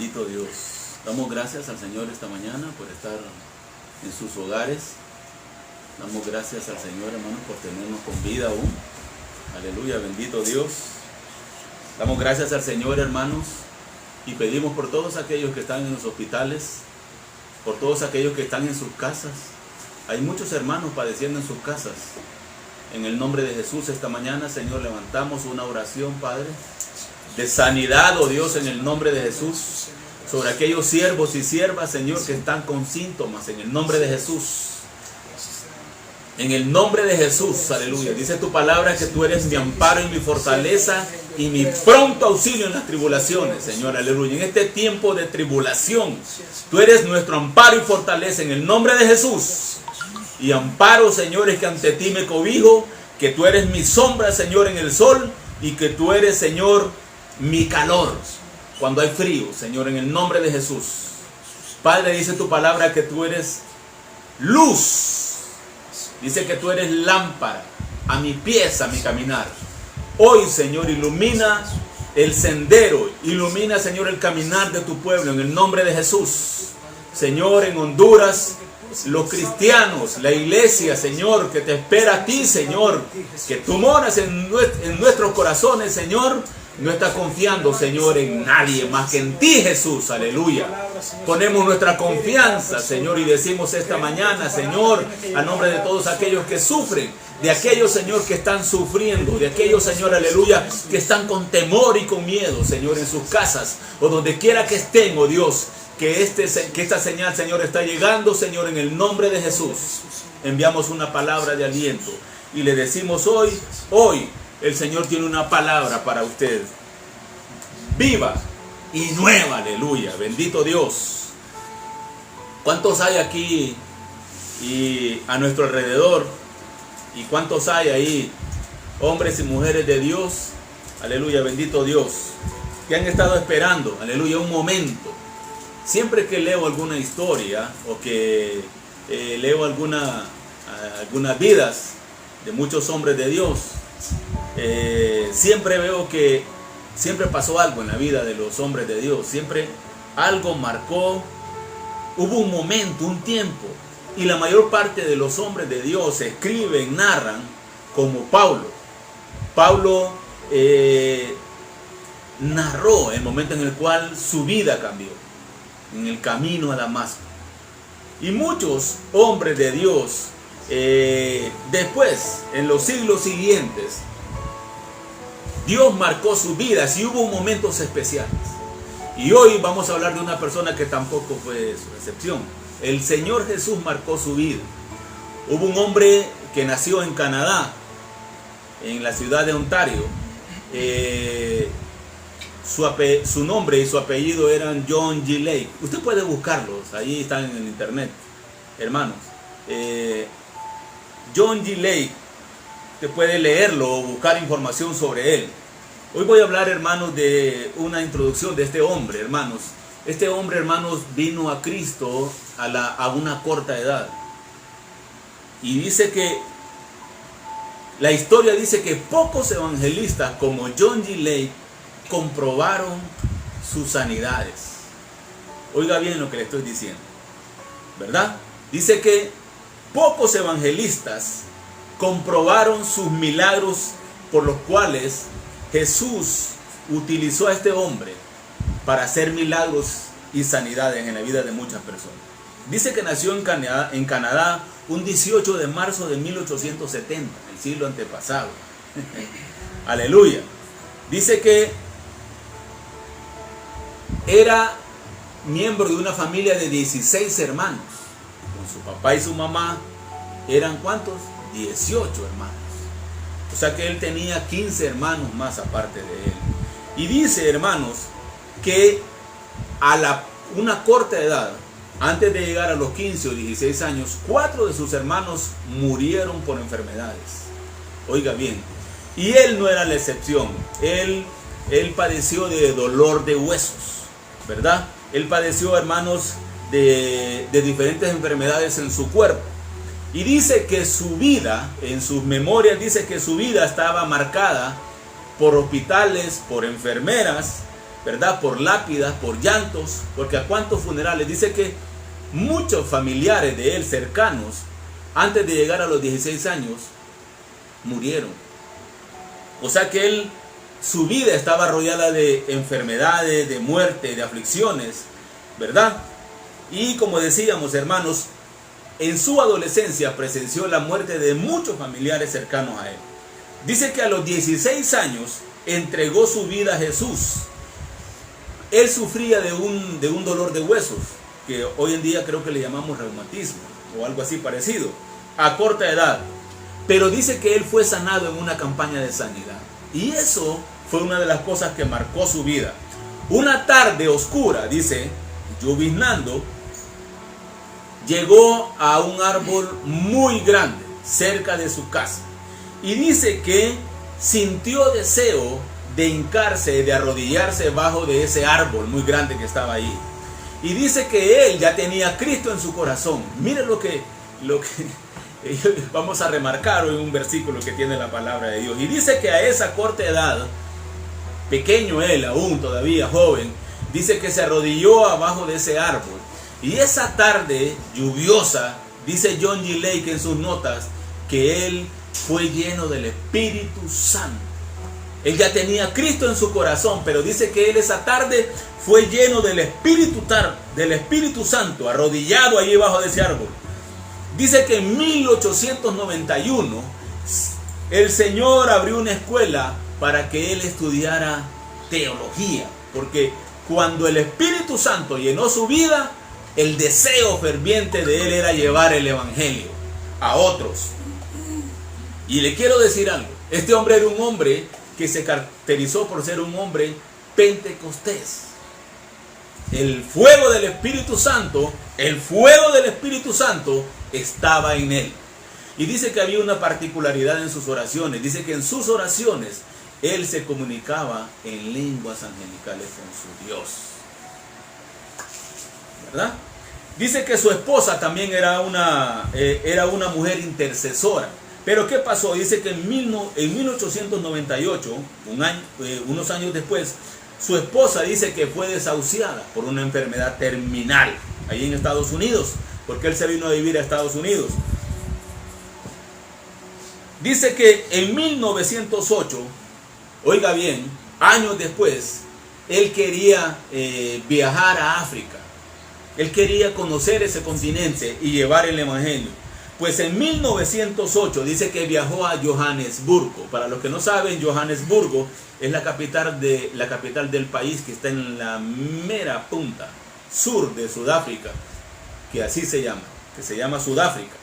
bendito Dios. Damos gracias al Señor esta mañana por estar en sus hogares. Damos gracias al Señor, hermanos, por tenernos con vida aún. Aleluya, bendito Dios. Damos gracias al Señor, hermanos, y pedimos por todos aquellos que están en los hospitales, por todos aquellos que están en sus casas. Hay muchos hermanos padeciendo en sus casas. En el nombre de Jesús, esta mañana, Señor, levantamos una oración, Padre, de sanidad, oh Dios, en el nombre de Jesús, sobre aquellos siervos y siervas, Señor, que están con síntomas, en el nombre de Jesús. En el nombre de Jesús, aleluya. Dice tu palabra que tú eres mi amparo y mi fortaleza y mi pronto auxilio en las tribulaciones, Señor, aleluya. En este tiempo de tribulación, tú eres nuestro amparo y fortaleza en el nombre de Jesús. Y amparo, Señor, es que ante ti me cobijo, que tú eres mi sombra, Señor, en el sol, y que tú eres, Señor, mi calor cuando hay frío, Señor, en el nombre de Jesús. Padre, dice tu palabra que tú eres luz. Dice que tú eres lámpara a mi pies, a mi caminar. Hoy, Señor, ilumina el sendero, ilumina, Señor, el caminar de tu pueblo en el nombre de Jesús. Señor, en Honduras, los cristianos, la iglesia, Señor, que te espera a ti, Señor, que tú moras en nuestros corazones, Señor, no está confiando, Señor, en nadie más que en ti, Jesús, aleluya. Ponemos nuestra confianza, Señor, y decimos esta mañana, Señor, a nombre de todos aquellos que sufren, de aquellos, Señor, que están sufriendo, de aquellos, Señor, aleluya, que están con temor y con miedo, Señor, en sus casas o donde quiera que estén, oh Dios, que esta señal, Señor, está llegando, Señor, en el nombre de Jesús. Enviamos una palabra de aliento y le decimos hoy, el Señor tiene una palabra para usted. Viva y nueva, aleluya, bendito Dios. ¿Cuántos hay aquí y a nuestro alrededor? ¿Y cuántos hay ahí, hombres y mujeres de Dios? Aleluya, bendito Dios, que han estado esperando, aleluya, un momento. Siempre que leo alguna historia o que leo algunas vidas de muchos hombres de Dios, siempre veo que siempre pasó algo en la vida de los hombres de Dios. Siempre algo marcó, hubo un momento, un tiempo. Y la mayor parte de los hombres de Dios escriben, narran, como Pablo. Pablo narró el momento en el cual su vida cambió, en el camino a Damasco. Y muchos hombres de Dios, después, en los siglos siguientes, Dios marcó sus vidas y hubo momentos especiales. Y hoy vamos a hablar de una persona que tampoco fue su excepción. El Señor Jesús marcó su vida. Hubo un hombre que nació en Canadá, en la ciudad de Ontario. Su nombre y su apellido eran John G. Lake. Usted puede buscarlos, ahí están en el internet, hermanos. John G. Lake, usted puede leerlo o buscar información sobre él. Hoy voy a hablar, hermanos, de una introducción de este hombre, hermanos. Este hombre, hermanos, vino a Cristo a una corta edad. Y dice que, la historia dice que pocos evangelistas como John G. Lake comprobaron sus sanidades. Oiga bien lo que le estoy diciendo, ¿verdad? Dice que pocos evangelistas comprobaron sus milagros por los cuales Jesús utilizó a este hombre para hacer milagros y sanidades en la vida de muchas personas. Dice que nació en Canadá un 18 de marzo de 1870, el siglo antepasado. Aleluya. Dice que era miembro de una familia de 16 hermanos. Con su papá y su mamá eran ¿cuántos? 18 hermanos. O sea que él tenía 15 hermanos más aparte de él. Y dice, hermanos, que una corta edad, antes de llegar a los 15 o 16 años, 4 de sus hermanos murieron por enfermedades. Oiga bien. Y él no era la excepción. Él padeció de dolor de huesos, ¿verdad? Él padeció, hermanos, de diferentes enfermedades en su cuerpo. Y dice que su vida, en sus memorias, dice que su vida estaba marcada por hospitales, por enfermeras, ¿verdad? Por lápidas, por llantos, porque a cuántos funerales. Dice que muchos familiares de él cercanos, antes de llegar a los 16 años, murieron. O sea que él, su vida estaba rodeada de enfermedades, de muerte, de aflicciones, ¿verdad? Y como decíamos, hermanos, en su adolescencia presenció la muerte de muchos familiares cercanos a él. Dice que a los 16 años entregó su vida a Jesús. Él sufría de un dolor de huesos, que hoy en día creo que le llamamos reumatismo o algo así parecido, a corta edad. Pero dice que él fue sanado en una campaña de sanidad. Y eso fue una de las cosas que marcó su vida. Una tarde oscura, dice, lloviznando, llegó a un árbol muy grande cerca de su casa. Y dice que sintió deseo de hincarse, de arrodillarse bajo de ese árbol muy grande que estaba ahí. Y dice que él ya tenía a Cristo en su corazón. Miren lo que vamos a remarcar hoy, un versículo que tiene la palabra de Dios. Y dice que a esa corta edad, pequeño él aún, todavía joven, dice que se arrodilló abajo de ese árbol. Y esa tarde lluviosa, dice John G. Lake en sus notas, que él fue lleno del Espíritu Santo. Él ya tenía a Cristo en su corazón, pero dice que él esa tarde fue lleno del Espíritu Santo, arrodillado allí bajo de ese árbol. Dice que en 1891 el Señor abrió una escuela para que él estudiara teología, porque cuando el Espíritu Santo llenó su vida, el deseo ferviente de él era llevar el evangelio a otros. Y le quiero decir algo, este hombre era un hombre que se caracterizó por ser un hombre pentecostés. El fuego del Espíritu Santo estaba en él. Y dice que había una particularidad en sus oraciones. Dice que en sus oraciones él se comunicaba en lenguas angelicales con su Dios, ¿verdad? Dice que su esposa también era una mujer intercesora. Pero ¿qué pasó? Dice que en 1898, unos años después, su esposa dice que fue desahuciada por una enfermedad terminal ahí en Estados Unidos, porque él se vino a vivir a Estados Unidos. Dice que en 1908, oiga bien, años después, él quería viajar a África. Él quería conocer ese continente y llevar el evangelio. Pues en 1908 dice que viajó a Johannesburgo. Para los que no saben, Johannesburgo es la capital del país que está en la mera punta sur de Sudáfrica, que así se llama, que se llama Sudáfrica,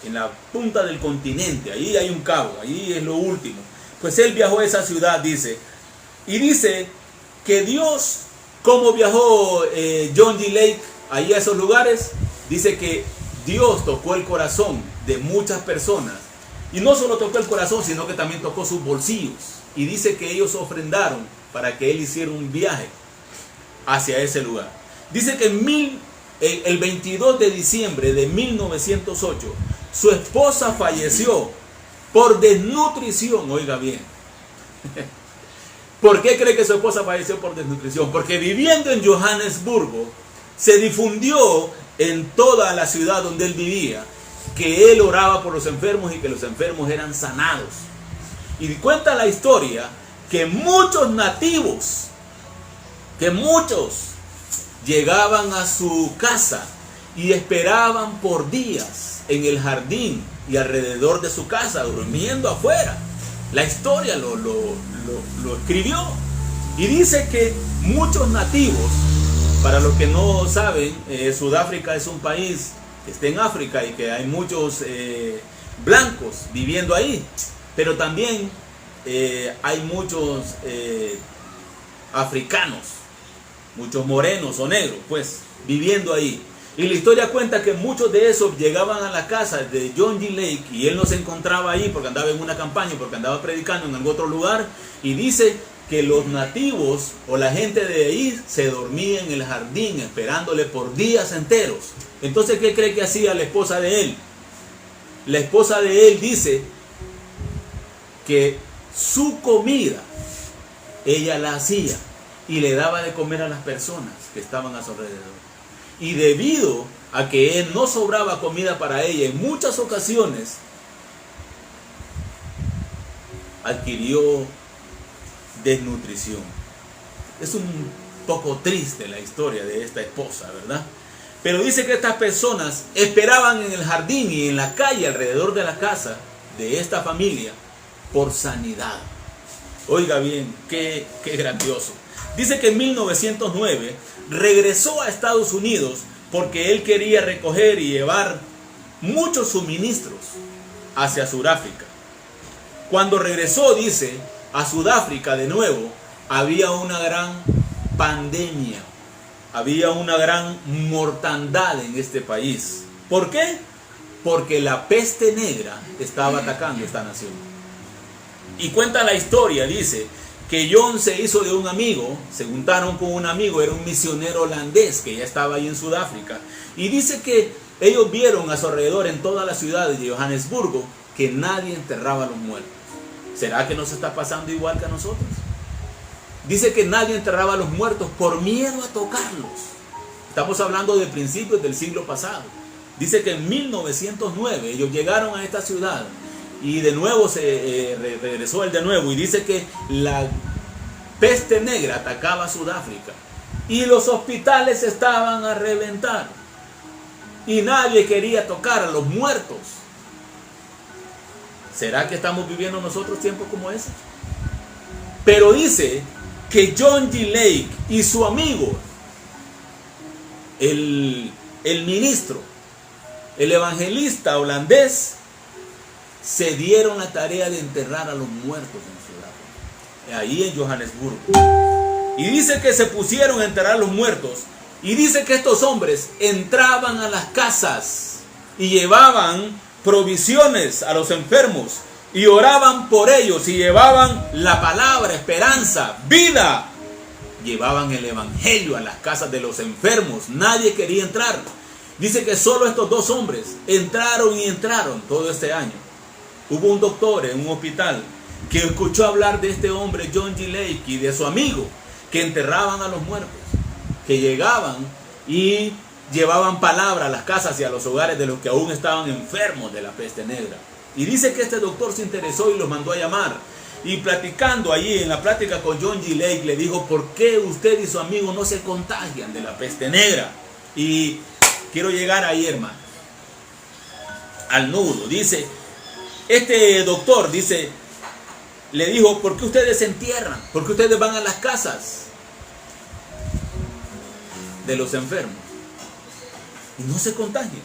en la punta del continente. Ahí hay un cabo, ahí es lo último. Pues él viajó a esa ciudad, dice, y dice que Dios, como viajó John G. Lake ahí a esos lugares, dice que Dios tocó el corazón de muchas personas. Y no solo tocó el corazón, sino que también tocó sus bolsillos. Y dice que ellos ofrendaron para que él hiciera un viaje hacia ese lugar. Dice que el 22 de diciembre de 1908, su esposa falleció por desnutrición. Oiga bien. ¿Por qué cree que su esposa falleció por desnutrición? Porque viviendo en Johannesburgo, se difundió en toda la ciudad donde él vivía que él oraba por los enfermos y que los enfermos eran sanados. Y cuenta la historia que muchos nativos, llegaban a su casa y esperaban por días en el jardín y alrededor de su casa, durmiendo afuera. La historia lo escribió. Y dice que muchos nativos, para los que no saben, Sudáfrica es un país que está en África y que hay muchos blancos viviendo ahí, pero también hay muchos africanos, muchos morenos o negros, pues, viviendo ahí. Y la historia cuenta que muchos de esos llegaban a la casa de John G. Lake y él no se encontraba ahí porque andaba en una campaña, porque andaba predicando en algún otro lugar, y dice que los nativos o la gente de ahí se dormía en el jardín esperándole por días enteros. Entonces, ¿qué cree que hacía la esposa de él? La esposa de él dice que su comida ella la hacía y le daba de comer a las personas que estaban a su alrededor. Y debido a que él no sobraba comida para ella, en muchas ocasiones adquirió desnutrición. Es un poco triste la historia de esta esposa, ¿verdad? Pero dice que estas personas esperaban en el jardín y en la calle alrededor de la casa de esta familia por sanidad. Oiga bien, qué grandioso. Dice que en 1909 regresó a Estados Unidos porque él quería recoger y llevar muchos suministros hacia Sudáfrica. Cuando regresó, dice, a Sudáfrica de nuevo, había una gran pandemia, había una gran mortandad en este país. ¿Por qué? Porque la peste negra estaba atacando esta nación. Y cuenta la historia, dice, que John se hizo de un amigo, se juntaron con un amigo, era un misionero holandés que ya estaba ahí en Sudáfrica. Y dice que ellos vieron a su alrededor en todas las ciudades de Johannesburgo que nadie enterraba a los muertos. ¿Será que nos está pasando igual que a nosotros? Dice que nadie enterraba a los muertos por miedo a tocarlos. Estamos hablando de principios del siglo pasado. Dice que en 1909 ellos llegaron a esta ciudad y de nuevo regresó él de nuevo. Y dice que la peste negra atacaba a Sudáfrica y los hospitales estaban a reventar. Y nadie quería tocar a los muertos. ¿Será que estamos viviendo nosotros tiempos como ese? Pero dice que John G. Lake y su amigo, el ministro, el evangelista holandés, se dieron la tarea de enterrar a los muertos en Sudáfrica, ahí en Johannesburgo. Y dice que se pusieron a enterrar a los muertos. Y dice que estos hombres entraban a las casas y llevaban provisiones a los enfermos y oraban por ellos y llevaban la palabra, esperanza, vida. Llevaban el evangelio a las casas de los enfermos. Nadie quería entrar. Dice que solo estos dos hombres entraron todo este año. Hubo un doctor en un hospital que escuchó hablar de este hombre John G. Lake y de su amigo que enterraban a los muertos, que llegaban y llevaban palabra a las casas y a los hogares de los que aún estaban enfermos de la peste negra. Y dice que este doctor se interesó y los mandó a llamar. Y platicando allí en la plática con John G. Lake, le dijo: ¿por qué usted y su amigo no se contagian de la peste negra? Y quiero llegar ahí, hermano, al nudo. Dice, este doctor, dice, le dijo: ¿por qué ustedes se entierran? ¿Por qué ustedes van a las casas de los enfermos y no se contagian?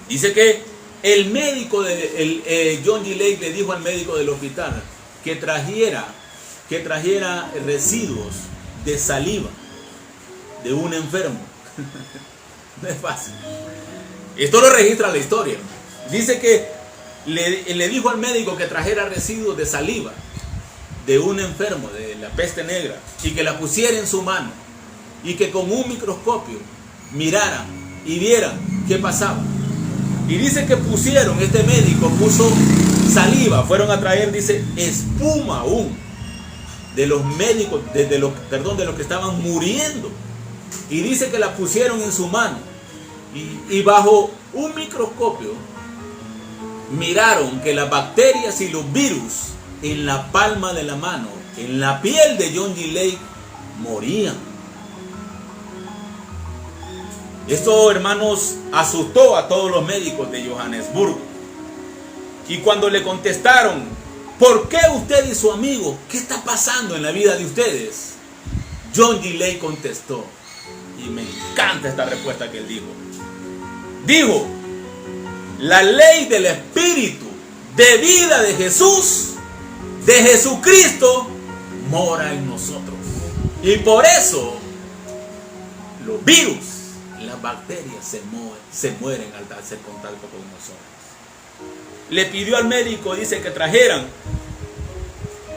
Dice que el médico John G. Lake le dijo al médico del hospital que trajera residuos de saliva de un enfermo. No es fácil. Esto lo registra la historia. Dice que le dijo al médico que trajera residuos de saliva de un enfermo de la peste negra y que la pusiera en su mano y que con un microscopio miraran y vieran qué pasaba. Y dice que este médico puso saliva, fueron a traer, dice, espuma aún de los médicos, de los que estaban muriendo. Y dice que la pusieron en su mano y bajo un microscopio miraron que las bacterias y los virus en la palma de la mano, en la piel de John G. Lake, morían. Esto, hermanos, asustó a todos los médicos de Johannesburgo. Y cuando le contestaron: ¿por qué usted y su amigo? ¿Qué está pasando en la vida de ustedes? John G. Lake contestó, y me encanta esta respuesta que él dijo: la ley del Espíritu de vida de Jesús, de Jesucristo, mora en nosotros. Y por eso los virus, las bacterias se mueren al hacer contacto con nosotros. Le pidió al médico, dice, que trajeran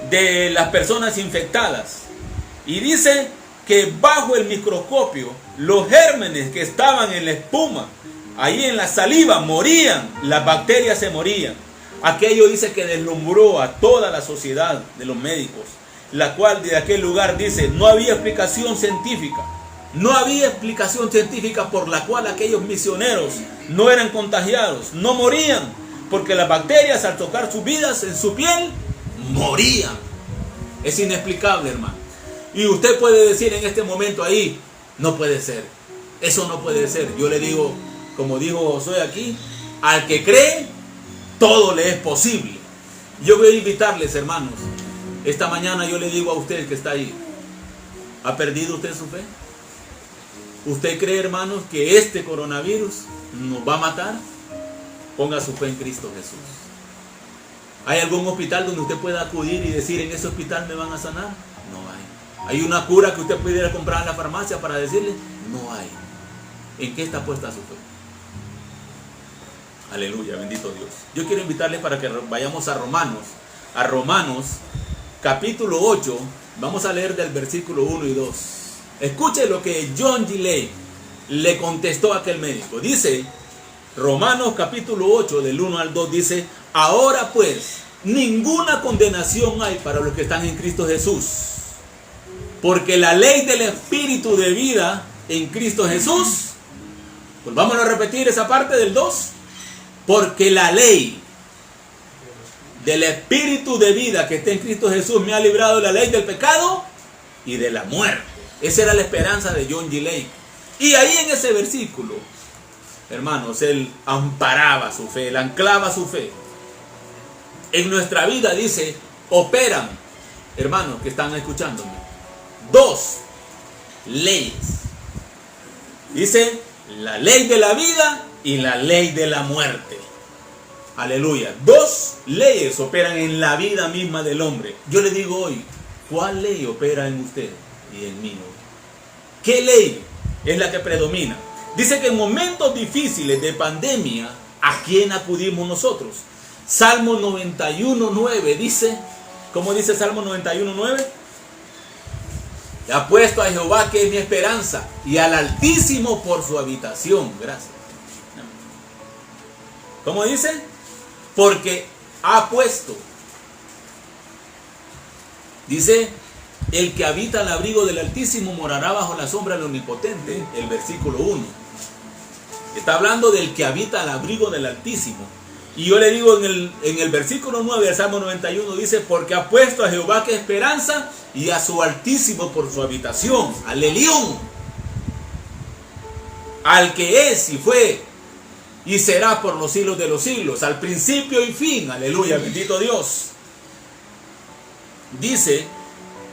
de las personas infectadas. Y dice que bajo el microscopio los gérmenes que estaban en la espuma, ahí en la saliva, morían. Las bacterias se morían. Aquello, dice, que deslumbró a toda la sociedad de los médicos. la cual de aquel lugar dice, no había explicación científica. No había explicación científica por la cual aquellos misioneros no eran contagiados, no morían, porque las bacterias al tocar sus vidas en su piel, morían. Es inexplicable, hermano. Y usted puede decir en este momento ahí, no puede ser, eso no puede ser. Yo le digo, como dijo Josué aquí, al que cree, todo le es posible. Yo voy a invitarles, hermanos, esta mañana yo le digo a usted que está ahí, ¿ha perdido usted su fe? ¿Usted cree, hermanos, que este coronavirus nos va a matar? Ponga su fe en Cristo Jesús. ¿Hay algún hospital donde usted pueda acudir y decir, en ese hospital me van a sanar? No hay. ¿Hay una cura que usted pudiera comprar en la farmacia para decirle? No hay. ¿En qué está puesta su fe? Aleluya, bendito Dios. Yo quiero invitarles para que vayamos a Romanos. A Romanos, capítulo 8, vamos a leer del versículo 1 y 2. Escuche lo que John G. Lake le contestó a aquel médico. Dice, Romanos capítulo 8, del 1 al 2, dice, ahora pues, ninguna condenación hay para los que están en Cristo Jesús. Porque la ley del Espíritu de vida en Cristo Jesús, pues vamos a repetir esa parte del 2. Porque la ley del Espíritu de vida que está en Cristo Jesús me ha librado de la ley del pecado y de la muerte. Esa era la esperanza de John G. Lake. Y ahí en ese versículo, hermanos, él amparaba su fe, él anclaba su fe. En nuestra vida, dice, operan, hermanos que están escuchándome, dos leyes. Dice, la ley de la vida y la ley de la muerte. Aleluya. Dos leyes operan en la vida misma del hombre. Yo le digo hoy, ¿cuál ley opera en usted y en mí hoy? ¿Qué ley es la que predomina? Dice que en momentos difíciles de pandemia, ¿a quién acudimos nosotros? Salmo 91:9 dice, ¿cómo dice Salmo 91:9? Apuesto a Jehová que es mi esperanza y al Altísimo por su habitación. Gracias. ¿Cómo dice? Porque ha puesto. Dice, el que habita al abrigo del Altísimo morará bajo la sombra del Omnipotente. El versículo 1. Está hablando del que habita al abrigo del Altísimo. Y yo le digo en el versículo 9 del Salmo 91, dice, porque ha puesto a Jehová que esperanza y a su Altísimo por su habitación. Al Elión. Al que es y fue y será por los siglos de los siglos, al principio y fin. Aleluya, bendito Dios. Dice,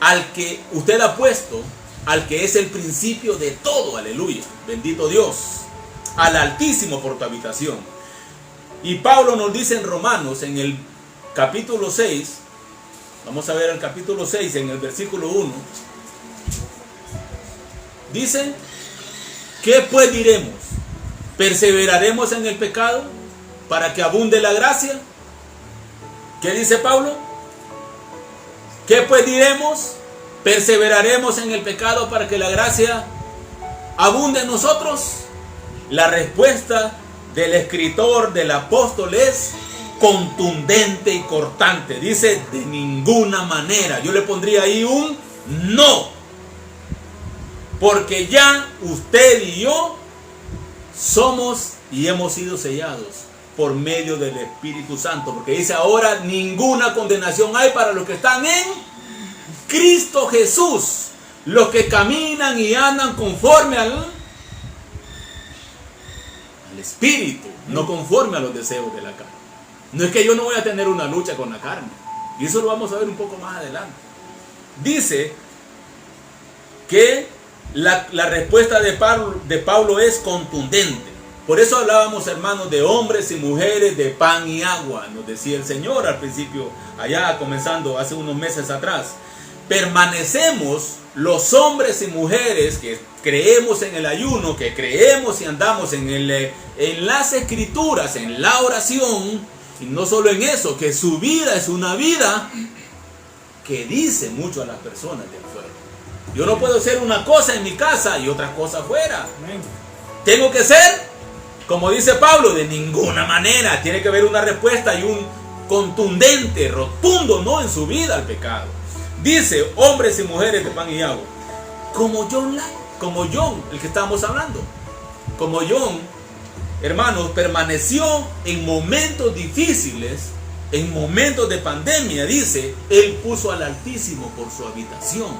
al que usted ha puesto, al que es el principio de todo. Aleluya, bendito Dios. Al Altísimo por tu habitación. Y Pablo nos dice en Romanos, en el capítulo 6, vamos a ver el capítulo 6, en el versículo 1, dice, ¿qué pues diremos? ¿Perseveraremos en el pecado para que abunde la gracia? ¿Qué dice Pablo? ¿Qué pues diremos? ¿Perseveraremos en el pecado para que la gracia abunde en nosotros? La respuesta del escritor, del apóstol, es contundente y cortante. Dice, de ninguna manera. Yo le pondría ahí un no. Porque ya usted y yo somos y hemos sido sellados por medio del Espíritu Santo. Porque dice ahora, ninguna condenación hay para los que están en Cristo Jesús. Los que caminan y andan conforme al Espíritu, no conforme a los deseos de la carne. No es que yo no voy a tener una lucha con la carne. Y eso lo vamos a ver un poco más adelante. Dice que la respuesta de Pablo es contundente. Por eso hablábamos, hermanos, de hombres y mujeres, de pan y agua. Nos decía el Señor al principio, allá comenzando hace unos meses atrás. Permanecemos los hombres y mujeres que creemos en el ayuno, que creemos y andamos en las escrituras, en la oración, y no solo en eso, que su vida es una vida que dice mucho a las personas de afuera. Yo no puedo ser una cosa en mi casa y otra cosa afuera. Tengo que ser, como dice Pablo, de ninguna manera. Tiene que haber una respuesta y un contundente, rotundo no en su vida al pecado. Dice, hombres y mujeres de pan y agua. Como John, el que estábamos hablando. Como John, hermanos, permaneció en momentos difíciles, en momentos de pandemia, dice, él puso al Altísimo por su habitación.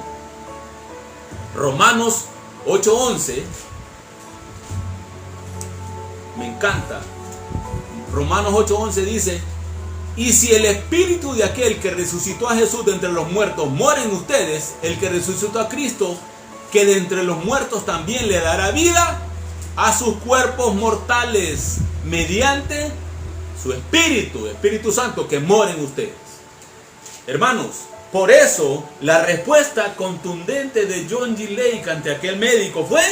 Romanos 8:11, me encanta. Romanos 8:11 dice, y si el espíritu de aquel que resucitó a Jesús de entre los muertos mora en ustedes, el que resucitó a Cristo, que de entre los muertos también le dará vida a sus cuerpos mortales, mediante su Espíritu Santo que mora en ustedes. Hermanos, por eso la respuesta contundente de John G. Lake ante aquel médico fue: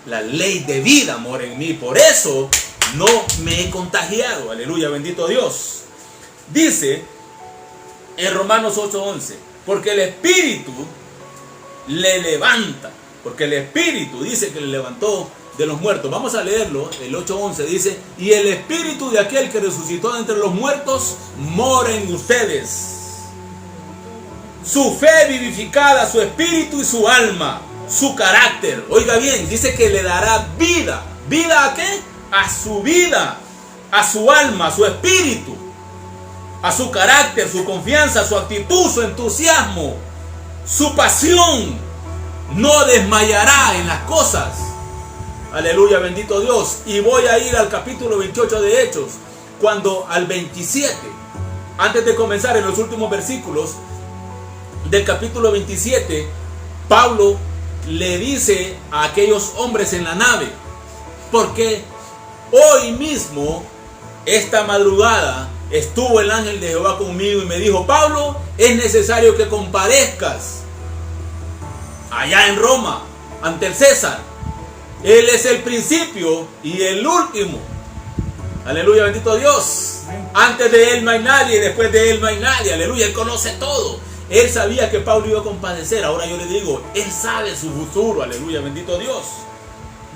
la ley de vida mora en mí, por eso no me he contagiado. Aleluya, bendito Dios. Dice en Romanos 8:11, porque el Espíritu le levanta, porque el Espíritu dice que le levantó de los muertos. Vamos a leerlo, el 8:11 dice, y el Espíritu de aquel que resucitó de entre los muertos mora en ustedes. Su fe vivificada, su espíritu y su alma, su carácter. Oiga bien, dice que le dará vida. ¿Vida a qué? A su vida, a su alma, a su espíritu, a su carácter, su confianza, su actitud, su entusiasmo, su pasión. No desmayará en las cosas. Aleluya, bendito Dios. Y voy a ir al capítulo 28 de Hechos, cuando al 27, antes de comenzar, en los últimos versículos del capítulo 27, Pablo le dice a aquellos hombres en la nave, porque hoy mismo, esta madrugada, estuvo el ángel de Jehová conmigo y me dijo, Pablo, es necesario que comparezcas allá en Roma, ante el César. Él es el principio y el último. Aleluya, bendito Dios. Antes de él no hay nadie, después de él no hay nadie. Aleluya, él conoce todo. Él sabía que Pablo iba a compadecer. Ahora yo le digo, él sabe su futuro. Aleluya, bendito Dios.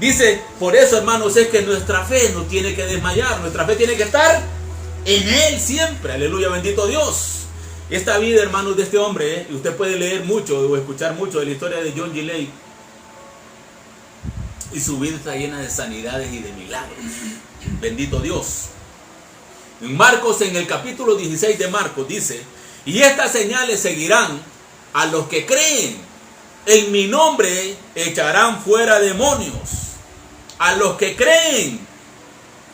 Dice, por eso, hermanos, es que nuestra fe no tiene que desmayar. Nuestra fe tiene que estar en él siempre. Aleluya, bendito Dios. Esta vida, hermanos, de este hombre, usted puede leer mucho o escuchar mucho de la historia de John G. Lake, y su vida está llena de sanidades y de milagros. Bendito Dios. En Marcos, en el capítulo 16 de Marcos, dice, y estas señales seguirán a los que creen. En mi nombre echarán fuera demonios. A los que creen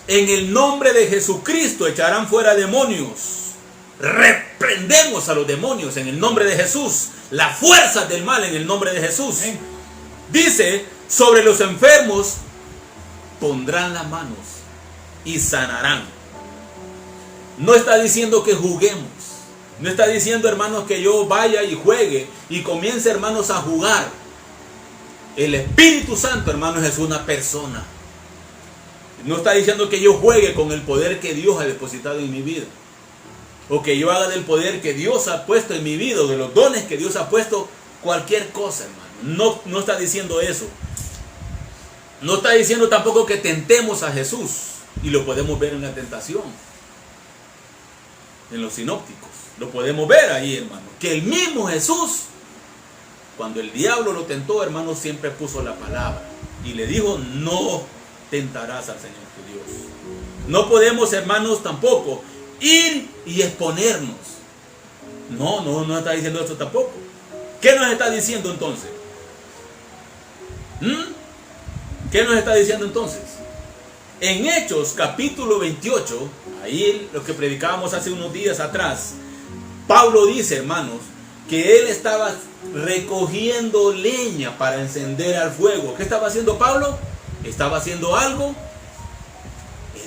en el nombre de Jesucristo echarán fuera demonios. Reprendemos a los demonios en el nombre de Jesús. Las fuerzas del mal en el nombre de Jesús. Dice, sobre los enfermos pondrán las manos y sanarán. No está diciendo que juguemos. No está diciendo, hermanos, que yo vaya y juegue y comience, hermanos, a jugar. El Espíritu Santo, hermanos, es una persona. No está diciendo que yo juegue con el poder que Dios ha depositado en mi vida, o que yo haga del poder que Dios ha puesto en mi vida, o de los dones que Dios ha puesto, cualquier cosa, hermano. No está diciendo eso. No está diciendo tampoco que tentemos a Jesús, y lo podemos ver en la tentación, en los sinópticos. Lo podemos ver ahí, hermano, que el mismo Jesús, cuando el diablo lo tentó, hermano, siempre puso la palabra y le dijo, no tentarás al Señor tu Dios. No podemos, hermanos, tampoco ir y exponernos. No está diciendo esto tampoco. ¿Qué nos está diciendo entonces? ¿Qué nos está diciendo entonces? En Hechos capítulo 28, ahí lo que predicábamos hace unos días atrás, Pablo dice, hermanos, que él estaba recogiendo leña para encender al fuego. ¿Qué estaba haciendo Pablo? Estaba haciendo algo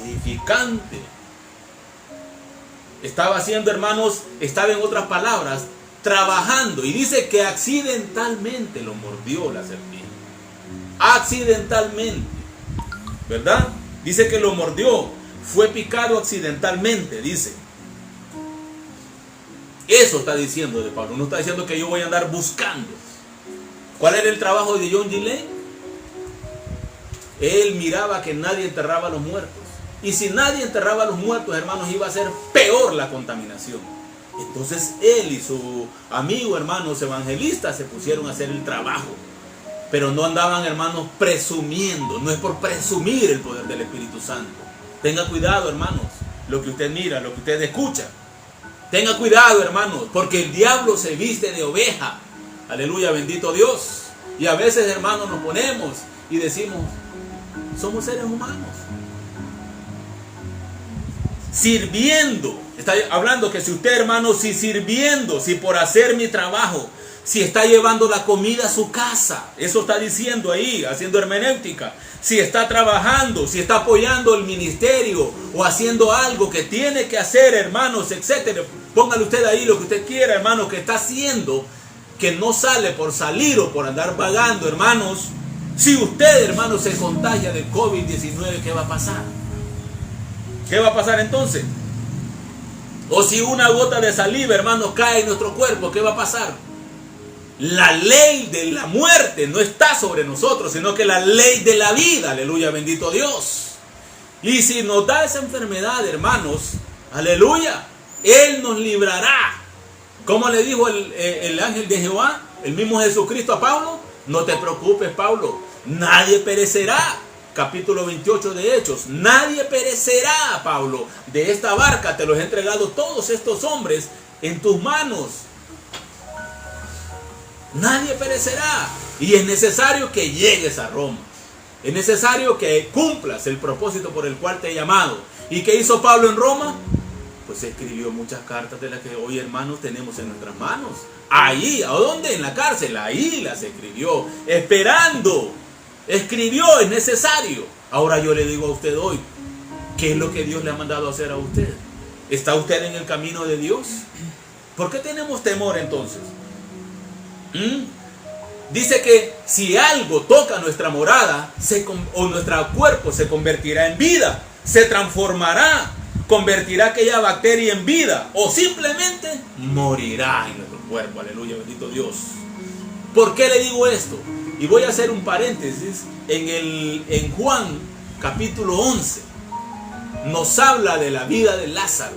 edificante. Estaba haciendo, hermanos, estaba, en otras palabras, trabajando. Y dice que accidentalmente lo mordió la serpiente. Accidentalmente, ¿verdad? Dice que lo mordió. Fue picado accidentalmente, dice. Eso está diciendo de Pablo. No está diciendo que yo voy a andar buscando. ¿Cuál era el trabajo de John G. Lake? Él miraba que nadie enterraba a los muertos. Y si nadie enterraba a los muertos, hermanos, iba a ser peor la contaminación. Entonces él y su amigo, hermanos evangelistas, se pusieron a hacer el trabajo. Pero no andaban, hermanos, presumiendo. No es por presumir el poder del Espíritu Santo. Tenga cuidado, hermanos, lo que usted mira, lo que usted escucha. Tenga cuidado, hermanos, porque el diablo se viste de oveja. Aleluya, bendito Dios. Y a veces, hermanos, nos ponemos y decimos, somos seres humanos. Sirviendo. Está hablando que si usted, hermano, si sirviendo, si por hacer mi trabajo, si está llevando la comida a su casa, eso está diciendo ahí, haciendo hermenéutica. Si está trabajando, si está apoyando el ministerio o haciendo algo que tiene que hacer, hermanos, etcétera. Póngale usted ahí lo que usted quiera, hermanos, que está haciendo, que no sale por salir o por andar vagando, hermanos. Si usted, hermanos, se contagia del COVID-19, ¿qué va a pasar? ¿Qué va a pasar entonces? O si una gota de saliva, hermanos, cae en nuestro cuerpo, ¿qué va a pasar? La ley de la muerte no está sobre nosotros, sino que la ley de la vida, aleluya, bendito Dios. Y si nos da esa enfermedad, hermanos, aleluya, Él nos librará. ¿Cómo le dijo el ángel de Jehová, el mismo Jesucristo a Pablo? No te preocupes, Pablo, nadie perecerá. Capítulo 28 de Hechos. Nadie perecerá, Pablo. De esta barca te los he entregado todos estos hombres en tus manos. Nadie perecerá. Y es necesario que llegues a Roma. Es necesario que cumplas el propósito por el cual te he llamado. ¿Y qué hizo Pablo en Roma? Pues escribió muchas cartas de las que hoy, hermanos, tenemos en nuestras manos. Ahí, ¿a dónde? En la cárcel. Ahí las escribió. Esperando. Escribió, es necesario. Ahora yo le digo a usted hoy, ¿qué es lo que Dios le ha mandado a hacer a usted? ¿Está usted en el camino de Dios? ¿Por qué tenemos temor entonces? Dice que si algo toca nuestra morada o nuestro cuerpo, se convertirá en vida, se transformará, convertirá aquella bacteria en vida o simplemente morirá en nuestro cuerpo. Aleluya, bendito Dios. ¿Por qué le digo esto? Y voy a hacer un paréntesis. En Juan capítulo 11 nos habla de la vida de Lázaro.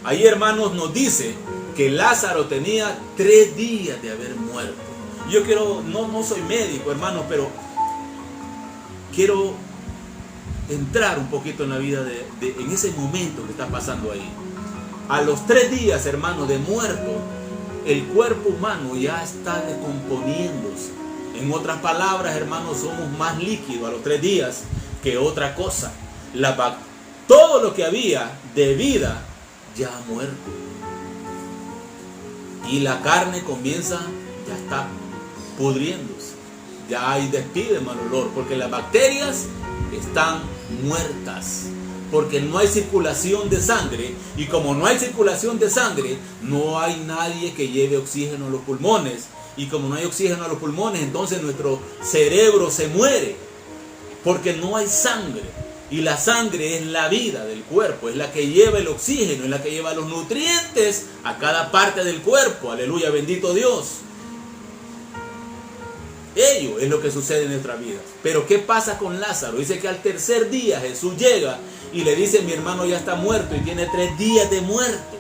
Ahí, hermanos, nos dice que Lázaro tenía 3 días de haber muerto. Yo quiero, no soy médico, hermanos, pero quiero entrar un poquito en la vida en ese momento que está pasando ahí. A los 3 días, hermanos, de muerto, el cuerpo humano ya está descomponiéndose. En otras palabras, hermanos, somos más líquidos a los 3 días que otra cosa. Todo lo que había de vida ya ha muerto. Y la carne ya está pudriéndose. Ya hay despide mal olor, porque las bacterias están muertas. Porque no hay circulación de sangre. Y como no hay circulación de sangre, no hay nadie que lleve oxígeno a los pulmones. Y como no hay oxígeno a los pulmones, entonces nuestro cerebro se muere. Porque no hay sangre. Y la sangre es la vida del cuerpo. Es la que lleva el oxígeno, es la que lleva los nutrientes a cada parte del cuerpo. Aleluya, bendito Dios. Ello es lo que sucede en nuestra vida. Pero ¿qué pasa con Lázaro? Dice que al 3er día Jesús llega y le dice: mi hermano ya está muerto y tiene 3 días de muerto.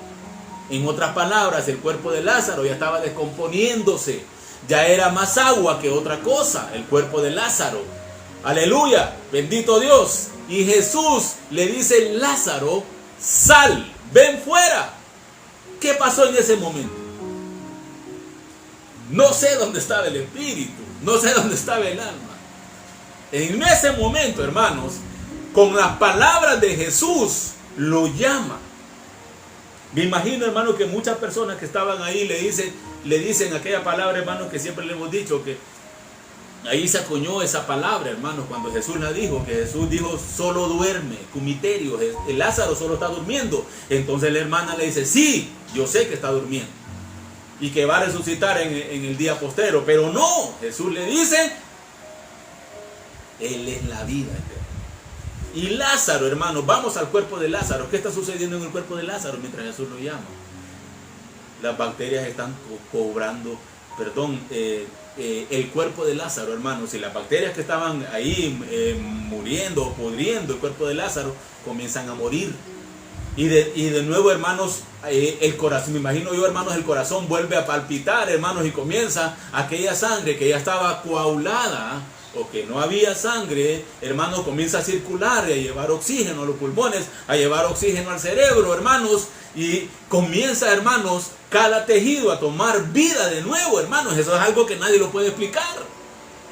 En otras palabras, el cuerpo de Lázaro ya estaba descomponiéndose. Ya era más agua que otra cosa el cuerpo de Lázaro. Aleluya, bendito Dios. Y Jesús le dice: Lázaro, sal, ven fuera. ¿Qué pasó en ese momento? No sé dónde estaba el espíritu, no sé dónde estaba el alma. En ese momento, hermanos, con las palabras de Jesús, lo llama. Me imagino, hermano, que muchas personas que estaban ahí le dicen aquella palabra, hermano, que siempre le hemos dicho, que ahí se acuñó esa palabra, hermano, cuando Jesús la dijo, que Jesús dijo: solo duerme, cumiterio, el Lázaro solo está durmiendo. Entonces la hermana le dice: sí, yo sé que está durmiendo y que va a resucitar en el día postero. Pero no, Jesús le dice: Él es la vida eterna. Y Lázaro, hermano, vamos al cuerpo de Lázaro. ¿Qué está sucediendo en el cuerpo de Lázaro mientras Jesús lo llama? Las bacterias están cobrando, el cuerpo de Lázaro, hermanos. Y las bacterias que estaban ahí muriendo o pudriendo el cuerpo de Lázaro comienzan a morir. Y de nuevo, hermanos, el corazón, me imagino yo, hermanos, el corazón vuelve a palpitar, hermanos, y comienza aquella sangre que ya estaba coagulada o que no había sangre, hermanos, comienza a circular y a llevar oxígeno a los pulmones, a llevar oxígeno al cerebro, hermanos, y comienza, hermanos, cada tejido a tomar vida de nuevo, hermanos. Eso es algo que nadie lo puede explicar.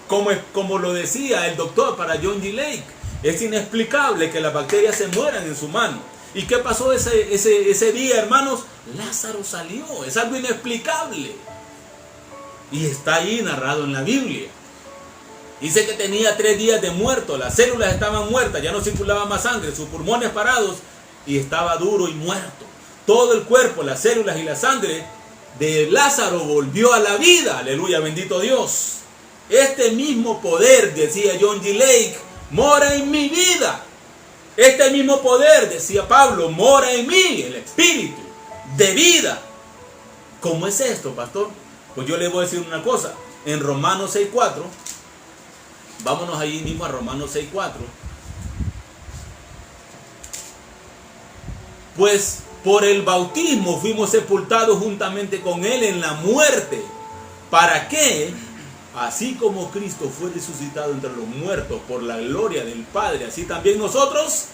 Como lo decía el doctor para John G. Lake, es inexplicable que las bacterias se mueran en su mano. ¿Y qué pasó ese día, hermanos? Lázaro salió. Es algo inexplicable. Y está ahí narrado en la Biblia. Dice que tenía 3 días de muerto. Las células estaban muertas. Ya no circulaba más sangre. Sus pulmones parados. Y estaba duro y muerto. Todo el cuerpo, las células y la sangre de Lázaro volvió a la vida. Aleluya, bendito Dios. Este mismo poder, decía John G. Lake, mora en mi vida. Este mismo poder, decía Pablo, mora en mí, el espíritu de vida. ¿Cómo es esto, pastor? Pues yo le voy a decir una cosa. En Romanos 6:4, vámonos ahí mismo a Romanos 6:4. Pues por el bautismo fuimos sepultados juntamente con él en la muerte. ¿Para qué? Así como Cristo fue resucitado entre los muertos por la gloria del Padre, así también nosotros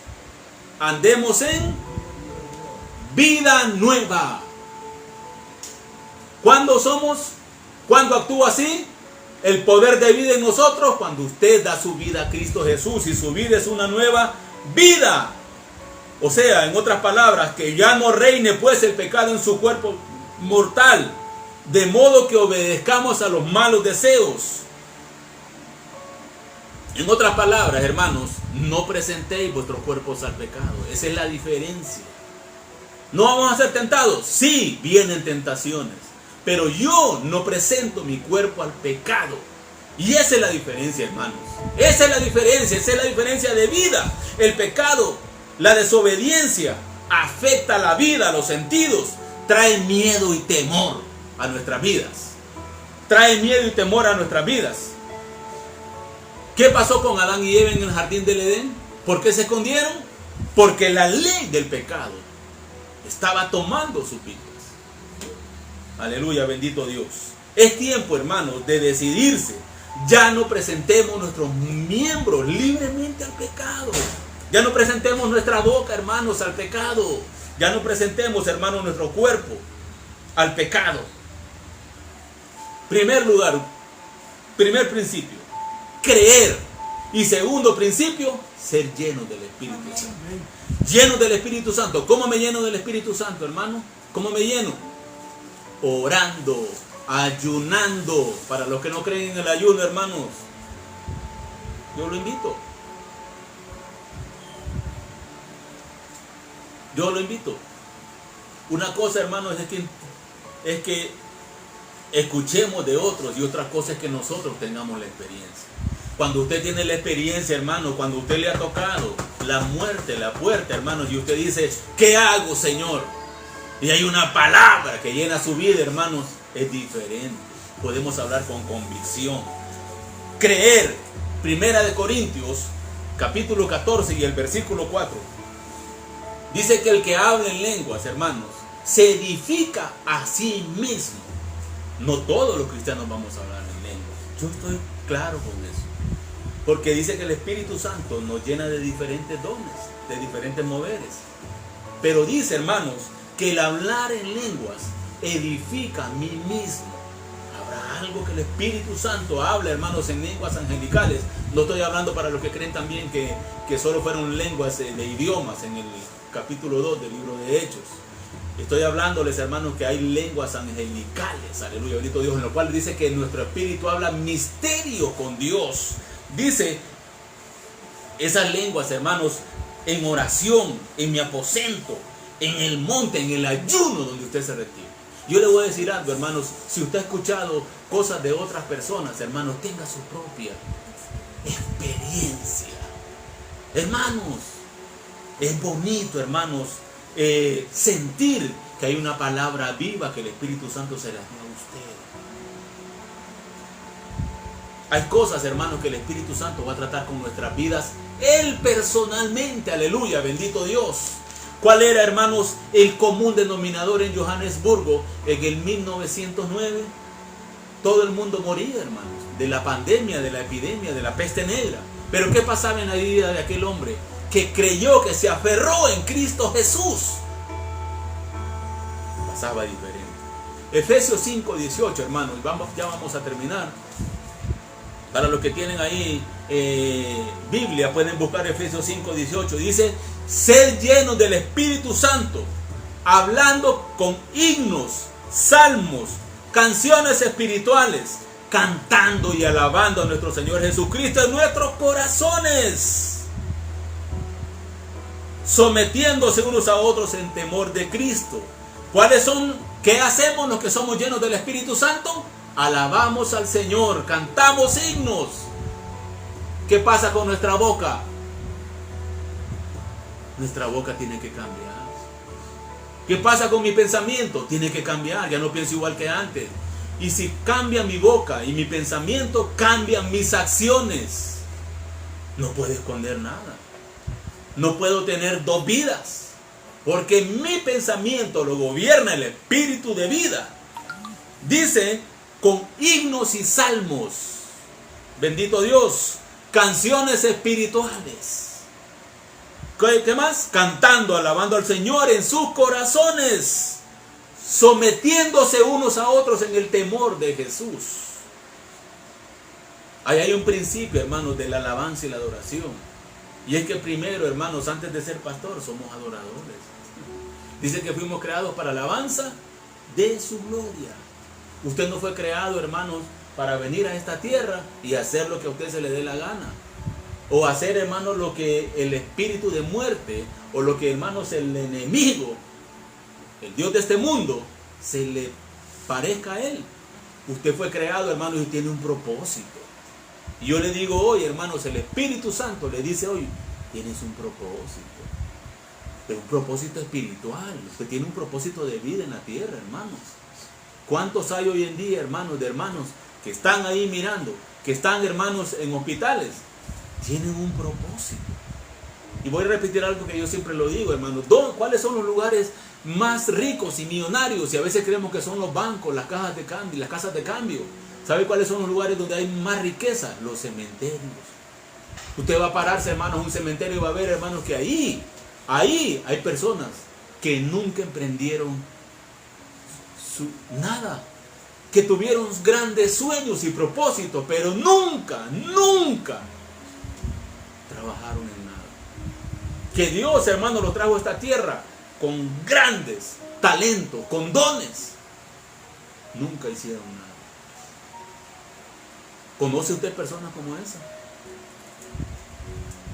andemos en vida nueva. ¿Cuándo actúa así? El poder de vida en nosotros, cuando usted da su vida a Cristo Jesús, y su vida es una nueva vida. O sea, en otras palabras, que ya no reine pues el pecado en su cuerpo mortal, de modo que obedezcamos a los malos deseos. En otras palabras, hermanos, no presentéis vuestros cuerpos al pecado. Esa es la diferencia. ¿No vamos a ser tentados? Sí, vienen tentaciones. Pero yo no presento mi cuerpo al pecado. Y esa es la diferencia, hermanos. Esa es la diferencia de vida. El pecado, la desobediencia, afecta la vida, los sentidos, trae miedo y temor a nuestras vidas. Trae miedo y temor a nuestras vidas. ¿Qué pasó con Adán y Eva en el jardín del Edén? ¿Por qué se escondieron? Porque la ley del pecado estaba tomando sus vidas. Aleluya, bendito Dios. Es tiempo, hermanos, de decidirse. Ya no presentemos nuestros miembros libremente al pecado. Ya no presentemos nuestra boca, hermanos, al pecado. Ya no presentemos, hermanos, nuestro cuerpo al pecado. Primer lugar, primer principio, creer. Y segundo principio, ser lleno del Espíritu Santo. Lleno del Espíritu Santo. ¿Cómo me lleno del Espíritu Santo, hermano? ¿Cómo me lleno? Orando, ayunando. Para los que no creen en el ayuno, hermanos, yo lo invito. Yo lo invito. Una cosa, hermanos, es que escuchemos de otros, y otra cosa es que nosotros tengamos la experiencia. Cuando usted tiene la experiencia, hermano, cuando usted le ha tocado la muerte, la puerta, hermanos, y usted dice, ¿qué hago, Señor? Y hay una palabra que llena su vida, hermanos, es diferente. Podemos hablar con convicción. Creer. Primera de Corintios, capítulo 14 y el versículo 4. Dice que el que habla en lenguas, hermanos, se edifica a sí mismo. No todos los cristianos vamos a hablar en lenguas. Yo estoy claro con eso. Porque dice que el Espíritu Santo nos llena de diferentes dones, de diferentes moveres. Pero dice, hermanos, que el hablar en lenguas edifica a mí mismo. Habrá algo que el Espíritu Santo habla, hermanos, en lenguas angelicales. No estoy hablando para los que creen también que solo fueron lenguas de idiomas en el capítulo 2 del libro de Hechos. Estoy hablándoles, hermanos, que hay lenguas angelicales, aleluya, bendito Dios, en lo cual dice que nuestro espíritu habla misterio con Dios. Dice, esas lenguas, hermanos, en oración, en mi aposento, en el monte, en el ayuno donde usted se retira. Yo le voy a decir algo, hermanos, si usted ha escuchado cosas de otras personas, hermanos, tenga su propia experiencia. Hermanos, es bonito, hermanos, sentir que hay una palabra viva que el Espíritu Santo se la dio a usted. Hay cosas, hermanos, que el Espíritu Santo va a tratar con nuestras vidas, Él personalmente, aleluya, bendito Dios. ¿Cuál era, hermanos, el común denominador en Johannesburgo en el 1909? Todo el mundo moría, hermanos, de la pandemia, de la epidemia, de la peste negra. Pero ¿qué pasaba en la vida de aquel hombre que creyó, que se aferró en Cristo Jesús? Pasaba diferente. Efesios 5:18, hermanos, ya vamos a terminar. Para los que tienen ahí Biblia, pueden buscar Efesios 5:18. Dice: sed llenos del Espíritu Santo, hablando con himnos, salmos, canciones espirituales, cantando y alabando a nuestro Señor Jesucristo en nuestros corazones, sometiéndose unos a otros en temor de Cristo. ¿Qué hacemos los que somos llenos del Espíritu Santo? Alabamos al Señor, cantamos himnos. ¿Qué pasa con nuestra boca? Nuestra boca tiene que cambiar. ¿Qué pasa con mi pensamiento? Tiene que cambiar, ya no pienso igual que antes. Y si cambia mi boca y mi pensamiento, cambian mis acciones. No puedo esconder nada. No puedo tener dos vidas. Porque mi pensamiento lo gobierna el espíritu de vida. Dice, con himnos y salmos. Bendito Dios. Canciones espirituales. ¿Qué más? Cantando, alabando al Señor en sus corazones. Sometiéndose unos a otros en el temor de Jesús. Ahí hay un principio, hermanos, de la alabanza y la adoración. Y es que primero, hermanos, antes de ser pastor, somos adoradores. Dice que fuimos creados para alabanza de su gloria. Usted no fue creado, hermanos, para venir a esta tierra y hacer lo que a usted se le dé la gana. O hacer, hermanos, lo que el espíritu de muerte, o lo que, hermanos, el enemigo, el Dios de este mundo, se le parezca a él. Usted fue creado, hermanos, y tiene un propósito. Y yo le digo hoy, hermanos, el Espíritu Santo le dice hoy, tienes un propósito. Pero un propósito espiritual. Usted tiene un propósito de vida en la tierra, hermanos. ¿Cuántos hay hoy en día, hermanos, de hermanos que están ahí mirando, que están, hermanos, en hospitales? Tienen un propósito. Y voy a repetir algo que yo siempre lo digo, hermanos. ¿Cuáles son los lugares más ricos y millonarios? Y a veces creemos que son los bancos, las cajas de cambio, las casas de cambio. ¿Sabe cuáles son los lugares donde hay más riqueza? Los cementerios. Usted va a pararse, hermanos, en un cementerio y va a ver, hermanos, que ahí hay personas que nunca emprendieron nada, que tuvieron grandes sueños y propósitos, pero nunca trabajaron en nada. Que Dios, hermano, lo trajo a esta tierra con grandes talentos, con dones. Nunca hicieron nada. ¿Conoce usted personas como esa?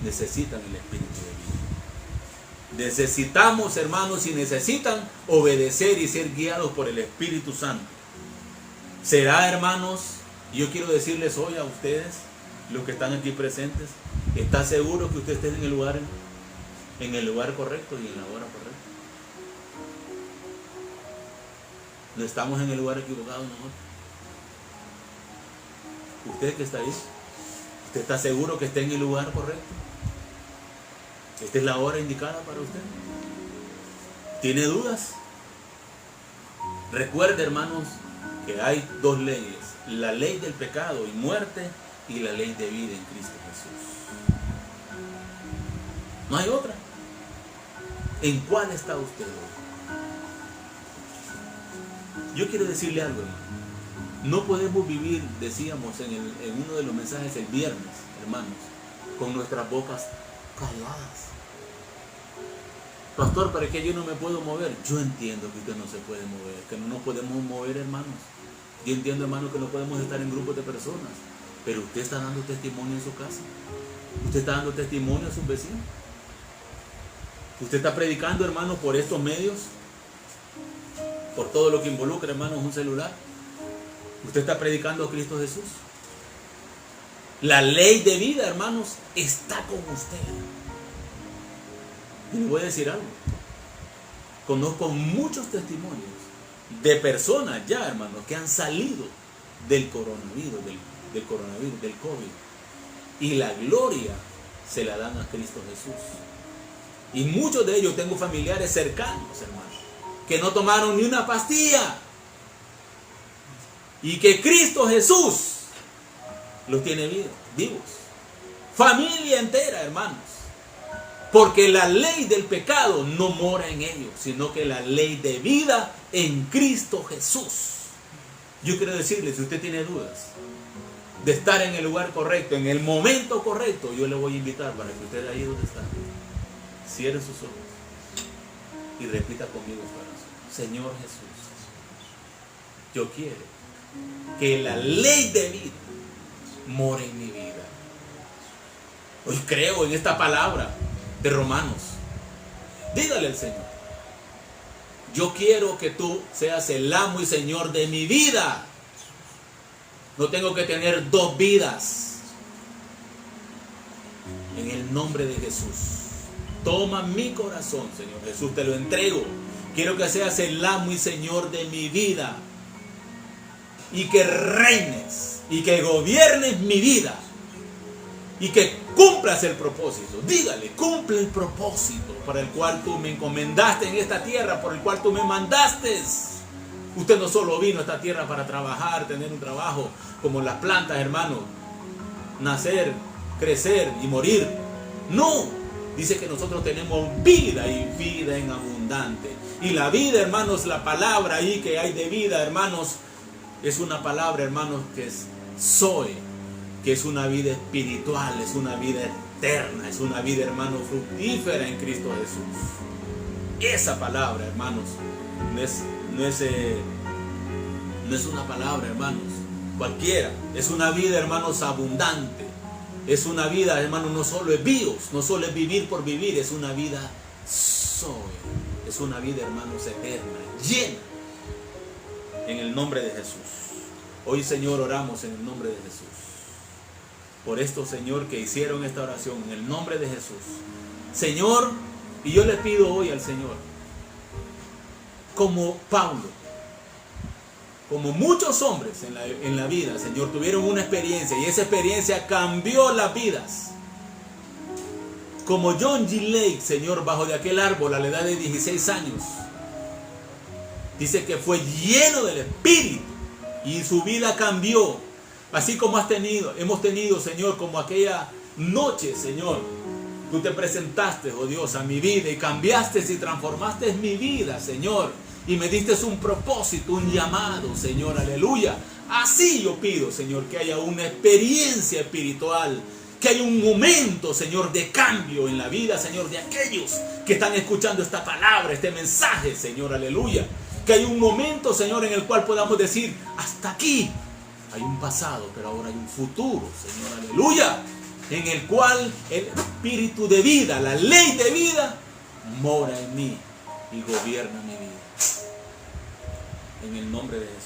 Necesitan el Espíritu de vida. Necesitamos, hermanos, y necesitan obedecer y ser guiados por el Espíritu Santo. Será, hermanos, yo quiero decirles hoy a ustedes, los que están aquí presentes, ¿está seguro que usted esté en el lugar correcto y en la hora correcta? ¿No estamos en el lugar equivocado nosotros? ¿Usted que está ahí? ¿Usted está seguro que está en el lugar correcto? ¿Esta es la hora indicada para usted? ¿Tiene dudas? Recuerde, hermanos, que hay dos leyes. La ley del pecado y muerte y la ley de vida en Cristo Jesús. No hay otra. ¿En cuál está usted hoy? Yo quiero decirle algo, hermano. No podemos vivir, decíamos en uno de los mensajes el viernes, hermanos, con nuestras bocas calladas. Pastor, ¿para qué yo no me puedo mover? Yo entiendo que usted no se puede mover, que no nos podemos mover, hermanos. Yo entiendo, hermano, que no podemos estar en grupos de personas, pero usted está dando testimonio en su casa. Usted está dando testimonio a sus vecinos. Usted está predicando, hermano, por estos medios, por todo lo que involucra, hermanos, un celular. Usted está predicando a Cristo Jesús. La ley de vida, hermanos, está con usted. Y le voy a decir algo. Conozco muchos testimonios de personas ya, hermanos, que han salido del coronavirus, del COVID. Y la gloria se la dan a Cristo Jesús. Y muchos de ellos tengo familiares cercanos, hermano, que no tomaron ni una pastilla. Y que Cristo Jesús los tiene vivos. Familia entera, hermanos. Porque la ley del pecado no mora en ellos, sino que la ley de vida en Cristo Jesús. Yo quiero decirle, si usted tiene dudas de estar en el lugar correcto, en el momento correcto, yo le voy a invitar para que usted ahí donde está, cierre sus ojos y repita conmigo su oración. Señor Jesús, yo quiero que la ley de vida more en mi vida. Hoy creo en esta palabra de Romanos. Dígale al Señor: yo quiero que tú seas el amo y Señor de mi vida. No tengo que tener dos vidas. En el nombre de Jesús, toma mi corazón, Señor Jesús, te lo entrego. Quiero que seas el amo y Señor de mi vida, y que reines y que gobiernes mi vida y que cumplas el propósito. Dígale: cumple el propósito para el cual tú me encomendaste en esta tierra, por el cual tú me mandaste. Usted no solo vino a esta tierra para trabajar, tener un trabajo como las plantas, hermano, nacer, crecer y morir. No, dice que nosotros tenemos vida y vida en abundante. Y la vida, hermanos, la palabra ahí que hay de vida, hermanos, es una palabra, hermanos, que es Zoe, que es una vida espiritual, es una vida eterna, es una vida, hermanos, fructífera en Cristo Jesús. Esa palabra, hermanos, no es una palabra, hermanos, cualquiera. Es una vida, hermanos, abundante. Es una vida, hermanos, no solo es bios, no solo es vivir por vivir, es una vida Zoe. Es una vida, hermanos, eterna, llena. En el nombre de Jesús. Hoy, Señor, oramos en el nombre de Jesús. Por esto, Señor, que hicieron esta oración en el nombre de Jesús. Señor, y yo le pido hoy al Señor, como Pablo, como muchos hombres en la vida, Señor, tuvieron una experiencia y esa experiencia cambió las vidas. Como John G. Lake, Señor, bajo de aquel árbol a la edad de 16 años. Dice que fue lleno del Espíritu y su vida cambió. Así como hemos tenido, Señor, como aquella noche, Señor, tú te presentaste, oh Dios, a mi vida y cambiaste y transformaste mi vida, Señor. Y me diste un propósito, un llamado, Señor, aleluya. Así yo pido, Señor, que haya una experiencia espiritual, que haya un momento, Señor, de cambio en la vida, Señor, de aquellos que están escuchando esta palabra, este mensaje, Señor, aleluya. Que hay un momento, Señor, en el cual podamos decir: hasta aquí hay un pasado, pero ahora hay un futuro, Señor, aleluya. En el cual el espíritu de vida, la ley de vida, mora en mí y gobierna mi vida. En el nombre de Jesús.